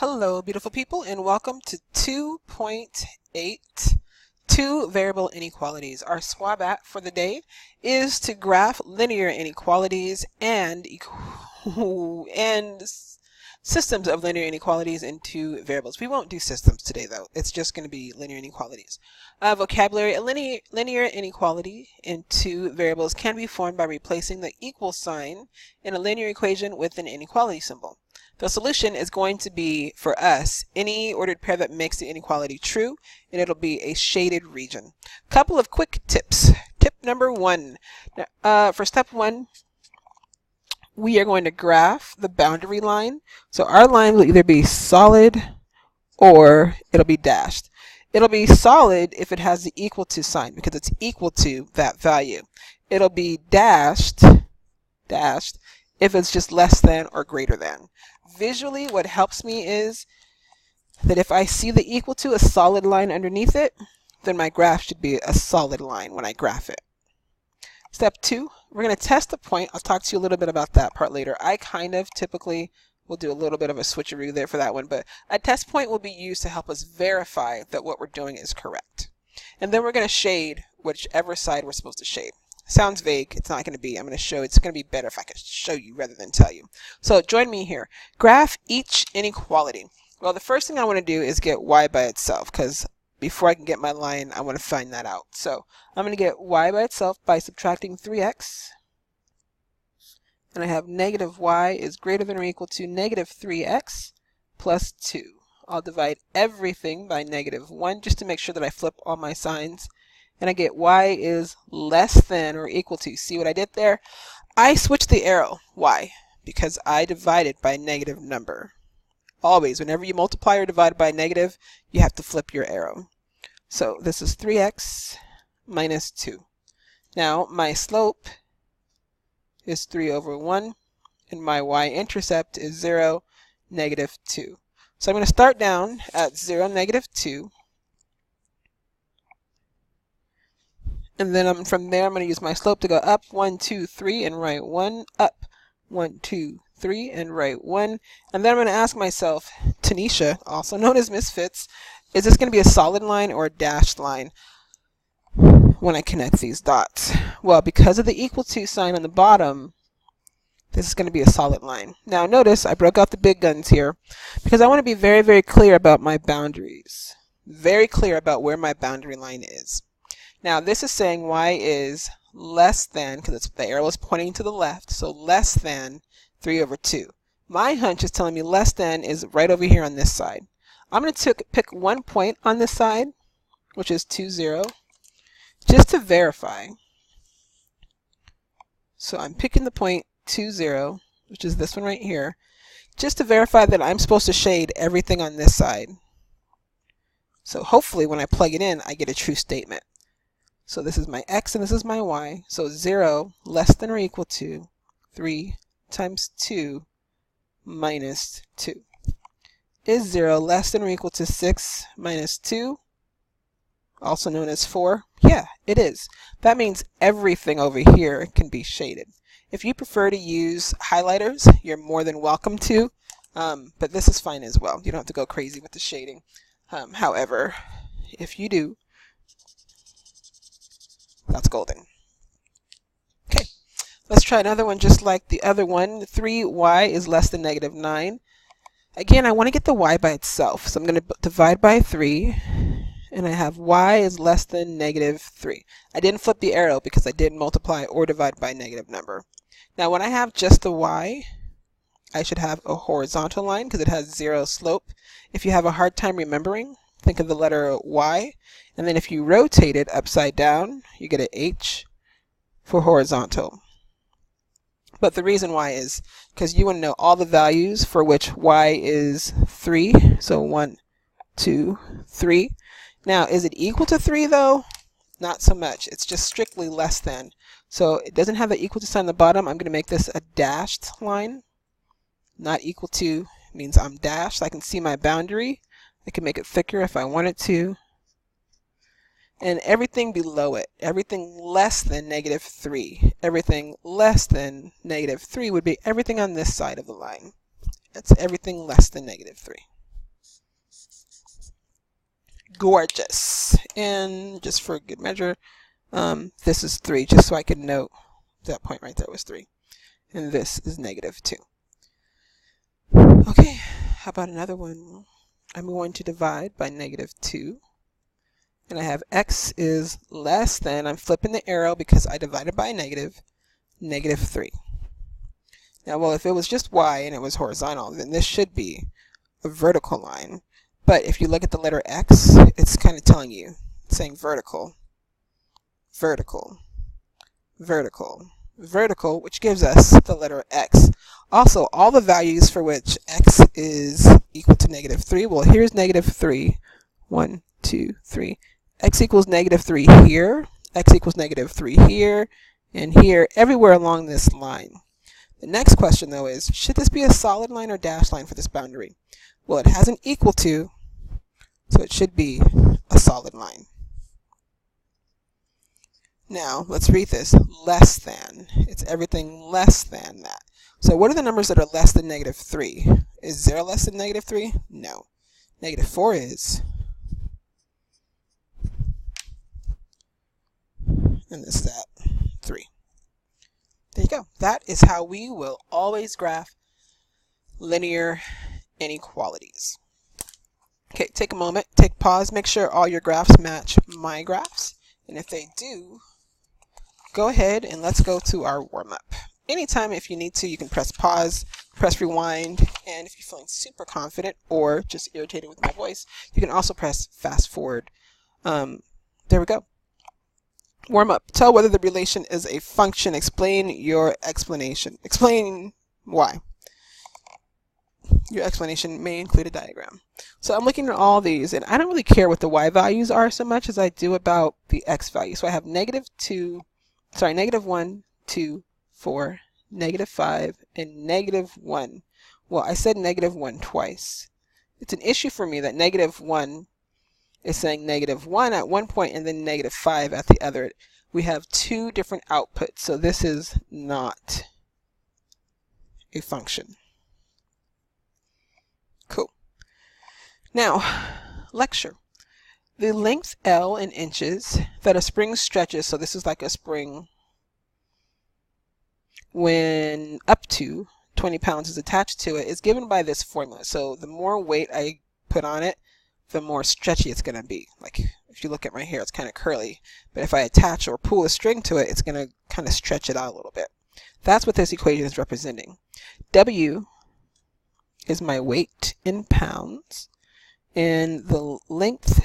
Hello, beautiful people, and welcome to 2.8, two variable inequalities. Our SWABAT for the day is to graph linear inequalities and systems of linear inequalities in two variables. We won't do systems today, though. It's just going to be linear inequalities. Vocabulary: a linear inequality in two variables can be formed by replacing the equal sign in a linear equation with an inequality symbol. The solution is going to be, for us, any ordered pair that makes the inequality true, and it'll be a shaded region. Couple of quick tips. Tip number one. For step one, we are going to graph the boundary line. So our line will either be solid or it'll be dashed. It'll be solid if it has the equal to sign because it's equal to that value. It'll be dashed if it's just less than or greater than. Visually, what helps me is that if I see the equal to a solid line underneath it, then my graph should be a solid line when I graph it. Step two, we're going to test the point. I'll talk to you a little bit about that part later. I kind of typically will do a little bit of a switcheroo there for that one, but a test point will be used to help us verify that what we're doing is correct. And then we're going to shade whichever side we're supposed to shade. Sounds vague. It's not going to be. I'm going to show. It's going to be better if I can show you rather than tell you. So join me here. Graph each inequality. Well, the first thing I want to do is get y by itself, because before I can get my line, I want to find that out. So I'm going to get y by itself by subtracting 3x. And I have negative y is greater than or equal to negative 3x plus 2. I'll divide everything by negative 1 just to make sure that I flip all my signs. And I get y is less than or equal to. See what I did there? I switched the arrow. Why? Because I divided by a negative number. Always, whenever you multiply or divide by a negative, you have to flip your arrow. So this is 3x minus 2. Now my slope is 3 over 1, and my y-intercept is 0, negative 2. So I'm going to start down at 0, negative 2. And then from there, I'm going to use my slope to go up 1, 2, 3, and write 1, up 1, 2, 3, and write 1. And then I'm going to ask myself, Tanisha, also known as Misfits, is this going to be a solid line or a dashed line when I connect these dots? Well, because of the equal to sign on the bottom, this is going to be a solid line. Now notice I broke out the big guns here because I want to be very, very clear about my boundaries. Very clear about where my boundary line is. Now this is saying y is less than, because the arrow is pointing to the left, so less than 3 over 2. My hunch is telling me less than is right over here on this side. I'm going to pick one point on this side, which is 2, 0, just to verify. So I'm picking the point 2, 0, which is this one right here, just to verify that I'm supposed to shade everything on this side. So hopefully when I plug it in, I get a true statement. So this is my x and this is my y. So 0 less than or equal to 3 times 2 minus 2. Is 0 less than or equal to 6 minus 2? Also known as 4? Yeah, it is. That means everything over here can be shaded. If you prefer to use highlighters, you're more than welcome to, but this is fine as well. You don't have to go crazy with the shading. However, if you do, that's golden. Okay, let's try another one just like the other one. 3y is less than negative 9. Again, I want to get the y by itself, so I'm going to divide by 3, and I have y is less than negative 3. I didn't flip the arrow because I didn't multiply or divide by a negative number. Now when I have just the y, I should have a horizontal line because it has 0 slope. If you have a hard time remembering, think of the letter y, and then if you rotate it upside down, you get an h for horizontal. But the reason why is because you want to know all the values for which y is 3. So 1, 2, 3. Now, is it equal to 3 though? Not so much. It's just strictly less than. So it doesn't have the equal to sign on the bottom. I'm going to make this a dashed line. Not equal to means I'm dashed. I can see my boundary. I can make it thicker if I wanted to. And everything below it, everything less than negative 3, everything less than negative 3 would be everything on this side of the line. That's everything less than negative 3. Gorgeous. And just for good measure, this is 3, just so I can note that point right there was 3. And this is -2. Okay, how about another one? I'm going to divide by -2. And I have x is less than, I'm flipping the arrow because I divided by a negative, -3. Now, well, if it was just y and it was horizontal, then this should be a vertical line. But if you look at the letter x, it's kind of telling you, it's saying vertical, vertical, vertical, vertical, which gives us the letter x. Also, all the values for which x is equal to -3, well, here's -3, 1, 2, 3. X equals -3 here, x equals -3 here, and here, everywhere along this line. The next question, though, is, should this be a solid line or dashed line for this boundary? Well, it has an equal to, so it should be a solid line. Now, let's read this. Less than. It's everything less than that. So what are the numbers that are less than -3? Is 0 less than -3? No. -4 is. And this is at 3. There you go. That is how we will always graph linear inequalities. Okay, take a moment, take pause, make sure all your graphs match my graphs. And if they do, go ahead and let's go to our warm-up. Anytime if you need to, you can press pause, press rewind, and if you're feeling super confident or just irritated with my voice, you can also press fast forward. There we go. Warm up. Tell whether the relation is a function. Explain your explanation. Explain why. Your explanation may include a diagram. So I'm looking at all these, and I don't really care what the y values are so much as I do about the x value. So I have -1, 2, 4, -5, and -1. Well, I said -1 twice. It's an issue for me that -1 is saying -1 at one point and then -5 at the other. We have two different outputs, so this is not a function. Cool. Now, lecture. The length L in inches that a spring stretches, so this is like a spring when up to 20 pounds is attached to it, is given by this formula. So the more weight I put on it, the more stretchy it's going to be. Like if you look at my hair, it's kind of curly, but if I attach or pull a string to it, it's going to kind of stretch it out a little bit. That's what this equation is representing. W is my weight in pounds, and the length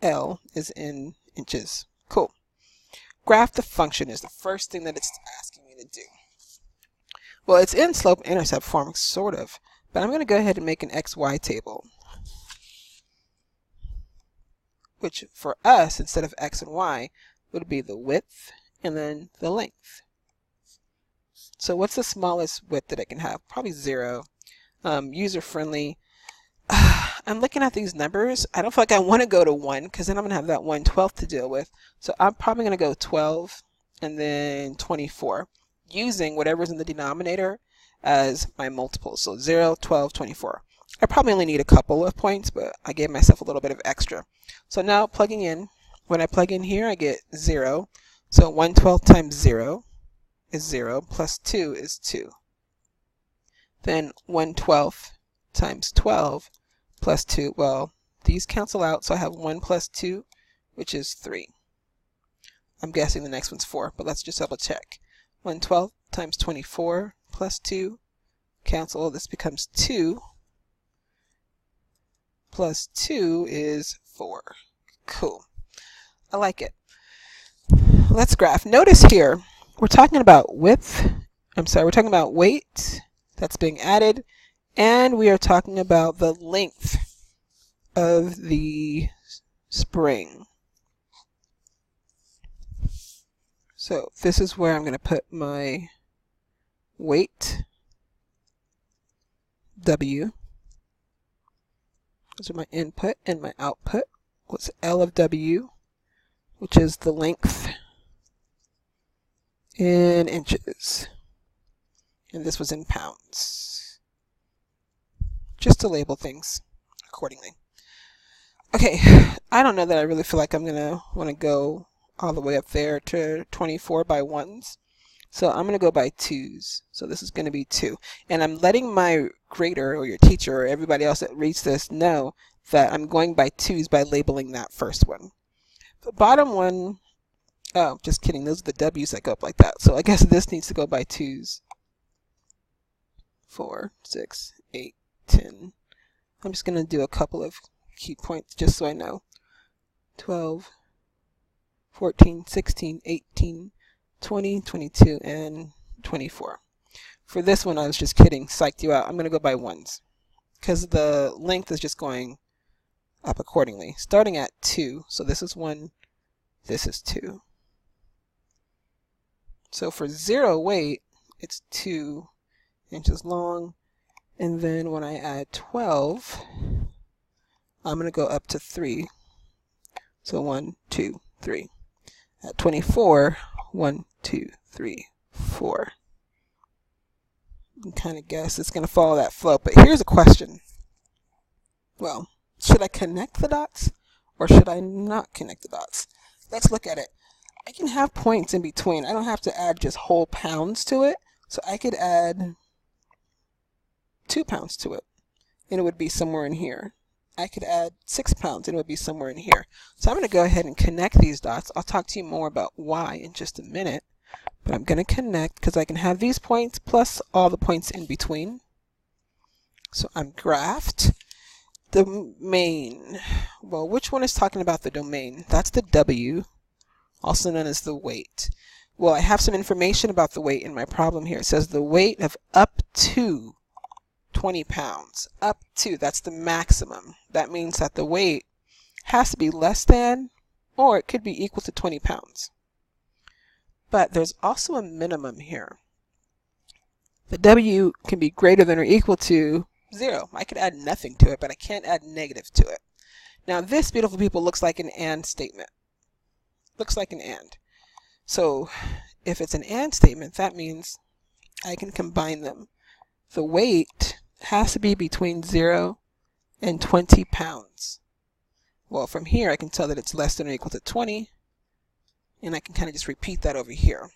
L is in inches. Cool. Graph the function is the first thing that it's asking me to do. Well, it's in slope-intercept form, sort of, but I'm going to go ahead and make an XY table, which for us, instead of x and y, would be the width and then the length. So what's the smallest width that I can have? Probably 0. User-friendly. I'm looking at these numbers. I don't feel like I want to go to 1 because then I'm going to have that 1/12 to deal with. So I'm probably going to go 12 and then 24, using whatever's in the denominator as my multiples. So 0, 12, 24. I probably only need a couple of points, but I gave myself a little bit of extra. So now plugging in, when I plug in here, I get 0. So 1/12 times 0 is 0, plus 2 is 2. Then 1/12 times 12 plus 2, well, these cancel out, so I have 1 plus 2, which is 3. I'm guessing the next one's 4, but let's just double check. 1/12 times 24 plus 2, cancel, this becomes 2. Plus 2 is 4. Cool. I like it. Let's graph. Notice here, we're talking about width. We're talking about weight that's being added, and we are talking about the length of the spring. So this is where I'm going to put my weight, W. Those are my input, and my output was L of W, which is the length in inches. And this was in pounds. Just to label things accordingly. Okay, I don't know that I really feel like I'm going to want to go all the way up there to 24 by 1s. So I'm going to go by 2s. So this is going to be 2. And I'm letting my grader or your teacher or everybody else that reads this know that I'm going by 2s by labeling that first one. The bottom one, oh, just kidding. Those are the W's that go up like that. So I guess this needs to go by 2s. 4, 6, 8, 10. I'm just going to do a couple of key points just so I know. 12, 14, 16, 18, 20, 22, and 24. For this one, I was just kidding, psyched you out. I'm going to go by 1s because the length is just going up accordingly. Starting at 2, so this is 1, this is 2. So for 0 weight, it's 2 inches long, and then when I add 12, I'm going to go up to 3. So 1, 2, 3. At 24, 1, 2, 3, 4. You can kind of guess it's going to follow that flow. But here's a question. Well, should I connect the dots or should I not connect the dots? Let's look at it. I can have points in between. I don't have to add just whole pounds to it. So I could add 2 pounds to it, and it would be somewhere in here. I could add 6 pounds, and it would be somewhere in here. So I'm going to go ahead and connect these dots. I'll talk to you more about why in just a minute, but I'm going to connect because I can have these points plus all the points in between. So I'm graphed. Domain. Well, which one is talking about the domain? That's the W, also known as the weight. Well, I have some information about the weight in my problem here. It says the weight of up to 20 pounds. Up to, that's the maximum. That means that the weight has to be less than, or it could be equal to 20 pounds. But there's also a minimum here. The W can be greater than or equal to 0. I could add nothing to it, but I can't add negative to it. Now this, beautiful people, looks like an AND statement. Looks like an AND. So if it's an AND statement, that means I can combine them. The weight has to be between 0 and 20 pounds. Well, from here I can tell that it's less than or equal to 20, and I can kind of just repeat that over here.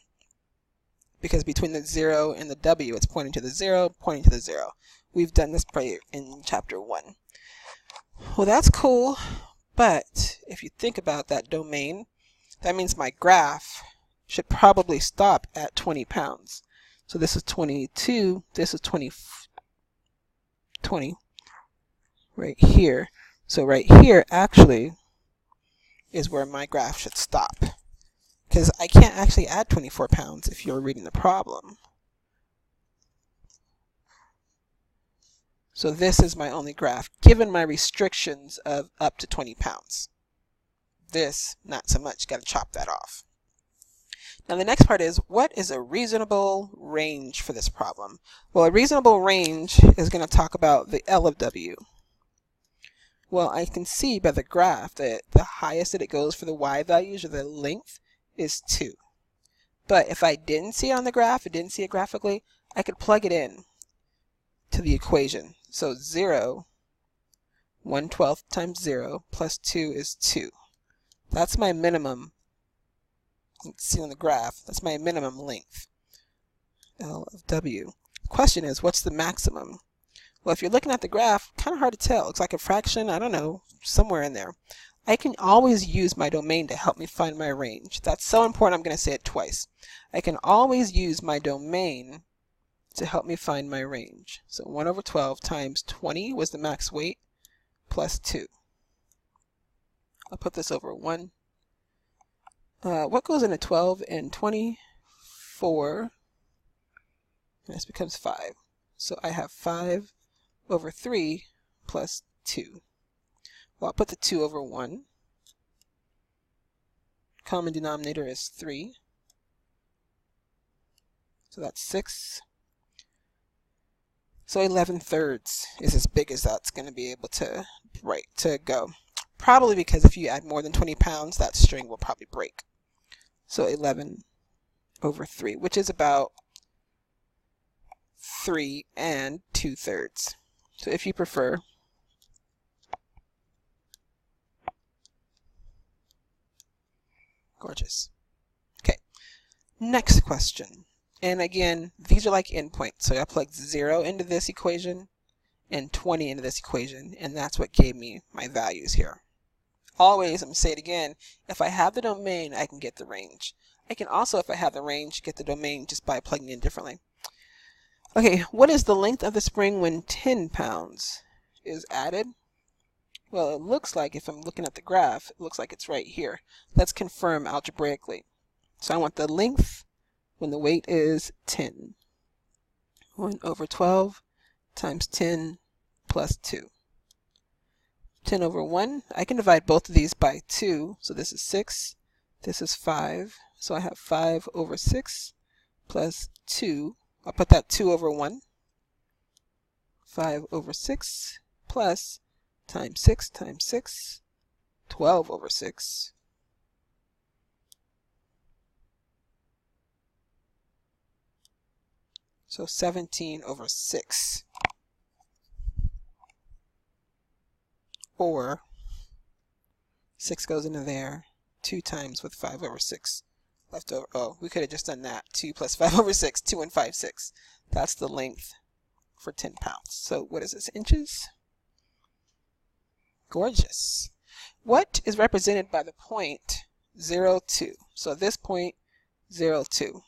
Because between the 0 and the W, it's pointing to the 0, pointing to the 0. We've done this probably in chapter 1. Well, that's cool, but if you think about that domain, that means my graph should probably stop at 20 pounds. So this is 22, this is 20 right here. So right here actually is where my graph should stop, because I can't actually add 24 pounds if you're reading the problem. So this is my only graph, given my restrictions of up to 20 pounds. This, not so much, got to chop that off. Now the next part is, what is a reasonable range for this problem? Well, a reasonable range is going to talk about the L of W. Well, I can see by the graph that the highest that it goes for the Y values, or the length, is 2. But if I didn't see it on the graph, didn't see it graphically, I could plug it in to the equation. So 0, 1/12 times 0 plus 2 is 2. That's my minimum. You can see on the graph, that's my minimum length, L of W. The question is, what's the maximum? Well, if you're looking at the graph, kind of hard to tell. It looks like a fraction, I don't know, somewhere in there. I can always use my domain to help me find my range. That's so important, I'm going to say it twice. I can always use my domain to help me find my range. So 1/12 times 20 was the max weight, plus 2. I'll put this over 1. What goes into 12 and 20? 4. And this becomes 5. So I have 5/3 plus 2. Well, I'll put the 2 over 1. Common denominator is 3. So that's 6. So 11/3 is as big as that's going to be able to go. Probably because if you add more than 20 pounds, that string will probably break. So 11/3, which is about 3 2/3. So if you prefer, Gorgeous. Okay, next question. And again, these are like endpoints. So I plugged 0 into this equation and 20 into this equation, and that's what gave me my values here. Always, I'm going to say it again, if I have the domain, I can get the range. I can also, if I have the range, get the domain just by plugging in differently. Okay, what is the length of the spring when 10 pounds is added? Well, it looks like, if I'm looking at the graph, it looks like it's right here. Let's confirm algebraically. So I want the length when the weight is 10. 1 over 12 times 10 plus 2. 10 over 1, I can divide both of these by 2. So this is 6, this is 5. So I have 5 over 6 plus 2. I'll put that 2 over 1. 5 over 6 plus times 6 times 6, 12 over 6. So 17 over 6. Or 6 goes into there, 2 times with 5 over 6 left over. Oh, we could have just done that. 2 plus 5 over 6, 2 and 5, 6. That's the length for 10 pounds. So what is this, inches? Gorgeous. What is represented by the point 0, 2? So this point 0, 2.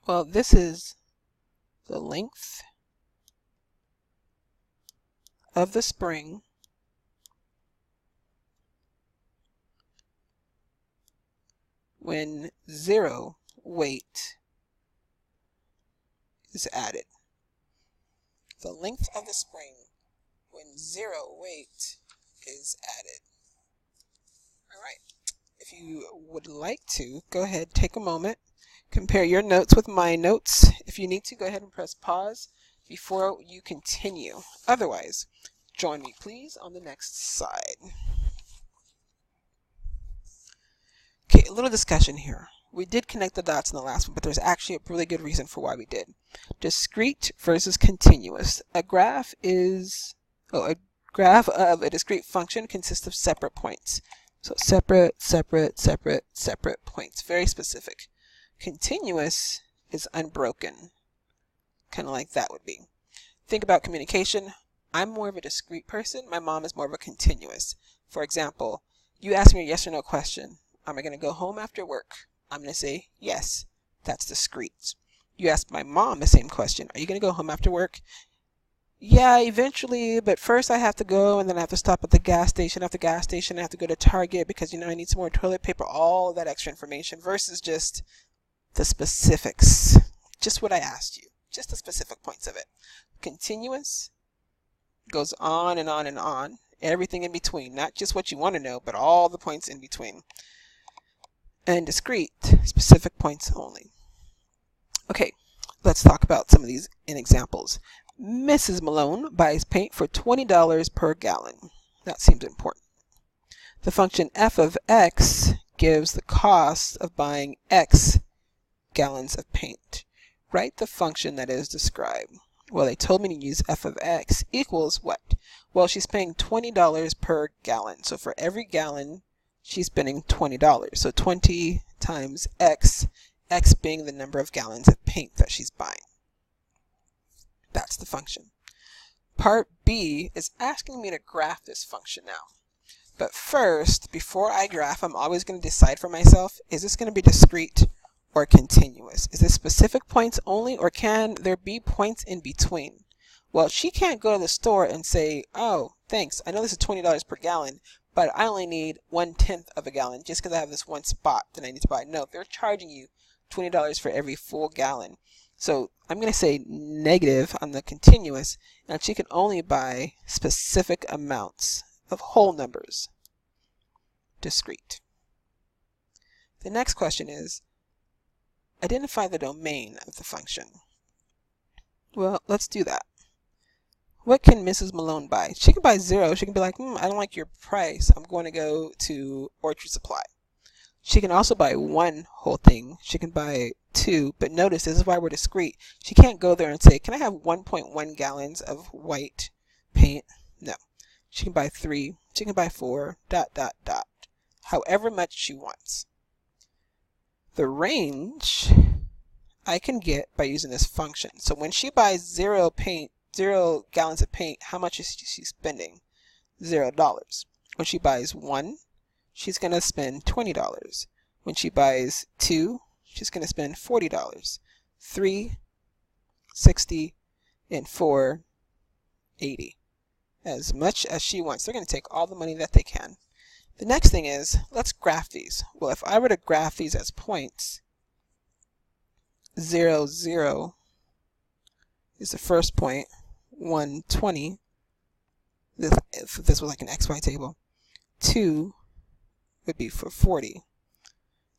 Well, this is the length of the spring when 0 weight is added. The length of the spring when 0 weight is added. All right. If you would like to, go ahead, take a moment, compare your notes with my notes. If you need to, go ahead and press pause before you continue. Otherwise, join me please on the next slide. Okay, a little discussion here. We did connect the dots in the last one, but there's actually a really good reason for why we did. Discrete versus continuous. A graph of a discrete function consists of separate points. So separate, separate, separate, separate points. Very specific. Continuous is unbroken. Kind of like that would be. Think about communication. I'm more of a discrete person. My mom is more of a continuous. For example, you ask me a yes or no question. Am I going to go home after work? I'm going to say yes. That's discrete. You ask my mom the same question. Are you going to go home after work? Yeah, eventually, but first I have to go, and then I have to stop at the gas station. After gas station, I have to go to Target because, I need some more toilet paper, all of that extra information versus just the specifics. Just what I asked you. Just the specific points of it. Continuous goes on and on and on. Everything in between. Not just what you want to know, but all the points in between. And discrete, specific points only. Okay, let's talk about some of these in examples. Mrs. Malone buys paint for $20 per gallon. That seems important. The function f of x gives the cost of buying x gallons of paint. Write the function that is described. Well, they told me to use f of x equals what? Well, she's paying $20 per gallon. So for every gallon, she's spending $20. So 20 times x, x being the number of gallons of paint that she's buying. That's the function. Part B is asking me to graph this function now. But first, before I graph, I'm always going to decide for myself, is this going to be discrete or continuous? Is this specific points only, or can there be points in between? Well, she can't go to the store and say, oh, thanks, I know this is $20 per gallon, but I only need 1/10 of a gallon just because I have this one spot that I need to buy. No, they're charging you $20 for every full gallon. So I'm going to say negative on the continuous, and she can only buy specific amounts of whole numbers. Discrete. The next question is, identify the domain of the function. Well, let's do that. What can Mrs. Malone buy? She can buy 0. She can be like, I don't like your price. I'm going to go to Orchard Supply. She can also buy 1 whole thing. She can buy 2, but notice this is why we're discrete. She can't go there and say, can I have 1.1 gallons of white paint? No. She can buy 3. She can buy 4, ... However much she wants. The range I can get by using this function. So when she buys 0 gallons of paint, how much is she spending? $0. When she buys 1, she's going to spend $20. When she buys 2, she's going to spend $40. 3, 60, and 4, 80. As much as she wants. They're going to take all the money that they can. The next thing is, let's graph these. Well, if I were to graph these as points, 0, 0 is the first point, 1, 20, if this was like an XY table, 2 would be for 40,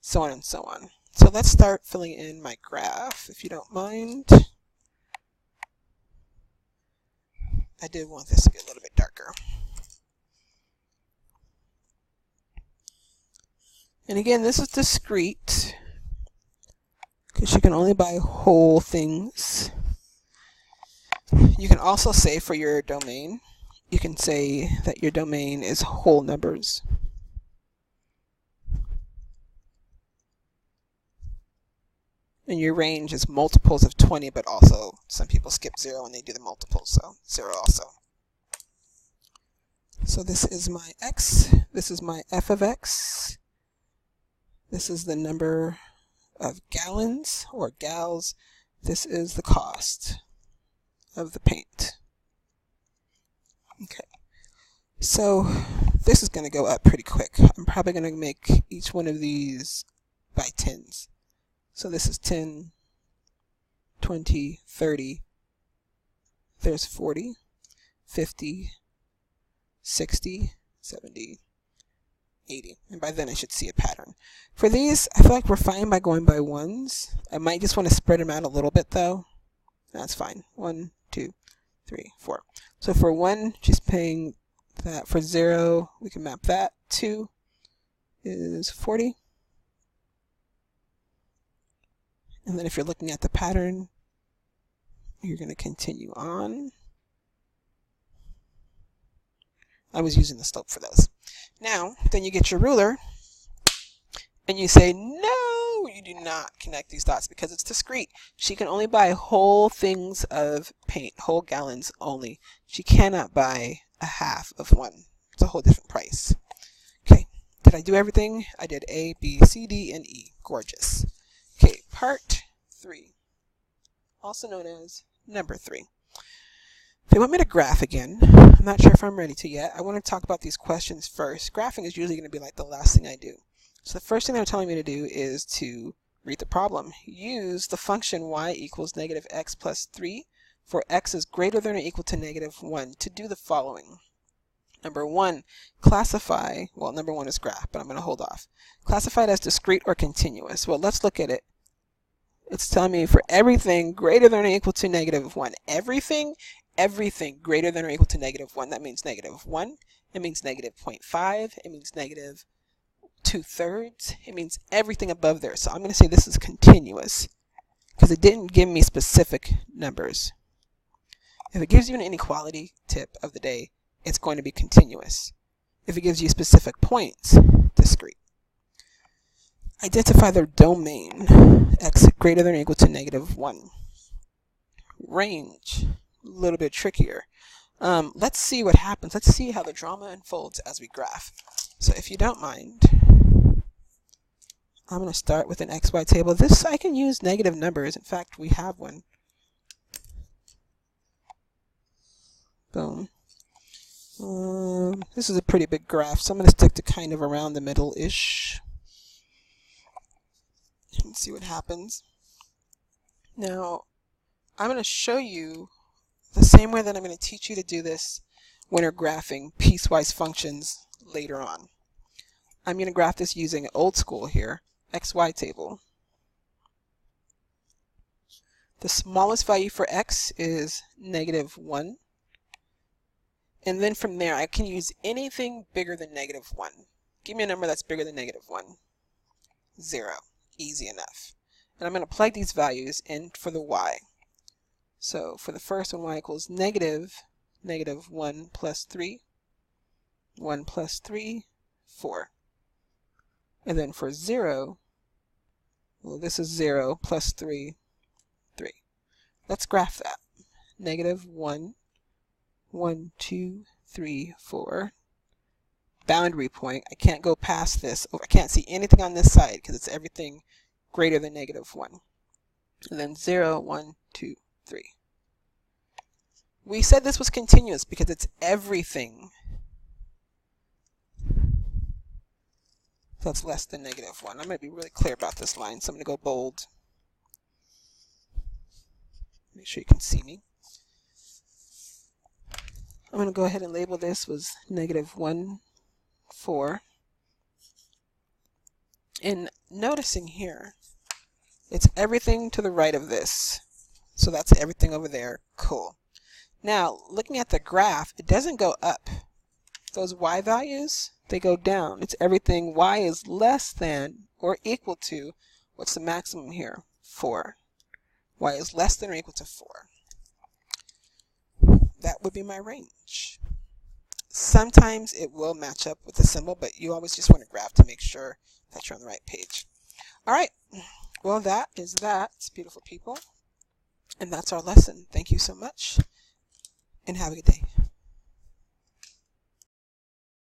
so on and so on. So let's start filling in my graph, if you don't mind. I did want this to be a little bit darker. And again, this is discrete, because you can only buy whole things. You can also say for your domain, you can say that your domain is whole numbers. And your range is multiples of 20, but also some people skip 0 when they do the multiples, so 0 also. So this is my x, this is my f of x, this is the number of gallons or gals, this is the cost of the paint. Okay, so this is going to go up pretty quick. I'm probably going to make each one of these by tens. So this is 10, 20, 30, there's 40, 50, 60, 70, 80. And by then I should see a pattern. For these, I feel like we're fine by going by ones. I might just want to spread them out a little bit though. That's fine. 1, 2, 3, 4. So for 1, she's paying that. For 0, we can map that. 2 is 40. And then if you're looking at the pattern, you're going to continue on. I was using the slope for those. Now, then you get your ruler, and you say, no, you do not connect these dots because it's discrete. She can only buy whole things of paint, whole gallons only. She cannot buy a half of one. It's a whole different price. Okay, did I do everything? I did A, B, C, D, and E. Gorgeous. Okay, part 3, also known as number 3. If you want me to graph again, I'm not sure if I'm ready to yet. I want to talk about these questions first. Graphing is usually going to be like the last thing I do. So the first thing they're telling me to do is to read the problem. Use the function y equals negative x plus 3 for x is greater than or equal to negative 1 to do the following. Number 1, classify, well, number 1 is graph, but I'm going to hold off. Classify it as discrete or continuous. Well, let's look at it. It's telling me for everything greater than or equal to negative 1. Everything greater than or equal to negative 1. That means negative 1. It means negative 0.5. It means negative 2/3. It means everything above there. So I'm going to say this is continuous because it didn't give me specific numbers. If it gives you an inequality tip of the day, it's going to be continuous. If it gives you specific points, discrete. Identify their domain, x greater than or equal to negative 1. Range, a little bit trickier. Let's see what happens. Let's see how the drama unfolds as we graph. So if you don't mind, I'm going to start with an XY table. This, I can use negative numbers. In fact, we have one. Boom. This is a pretty big graph, so I'm going to stick to kind of around the middle-ish. And see what happens. Now, I'm going to show you the same way that I'm going to teach you to do this when you're graphing piecewise functions later on. I'm going to graph this using old school here, XY table. The smallest value for x is negative 1. And then from there, I can use anything bigger than negative 1. Give me a number that's bigger than negative 1. 0. Easy enough. And I'm going to plug these values in for the y. So for the first one, y equals negative 1 plus 3, 1 plus 3, 4. And then for 0, Well, this is 0 plus 3, 3. Let's graph that. Negative 1, 1, 2, 3, 4. Boundary point. I can't go past this. I can't see anything on this side because it's everything greater than negative 1. And then 0, 1, 2, 3. We said this was continuous because it's everything that's less than negative 1. I'm going to be really clear about this line, so I'm going to go bold. Make sure you can see me. I'm going to go ahead and label this was negative 1, 4. And noticing here, it's everything to the right of this. So that's everything over there. Cool. Now, looking at the graph, it doesn't go up. Those y values, they go down. It's everything y is less than or equal to, what's the maximum here? 4. Y is less than or equal to 4. That would be my range. Sometimes it will match up with the symbol, but you always just want to graph to make sure that you're on the right page. All right. Well, that is that. It's beautiful, people. And that's our lesson. Thank you so much, and have a good day.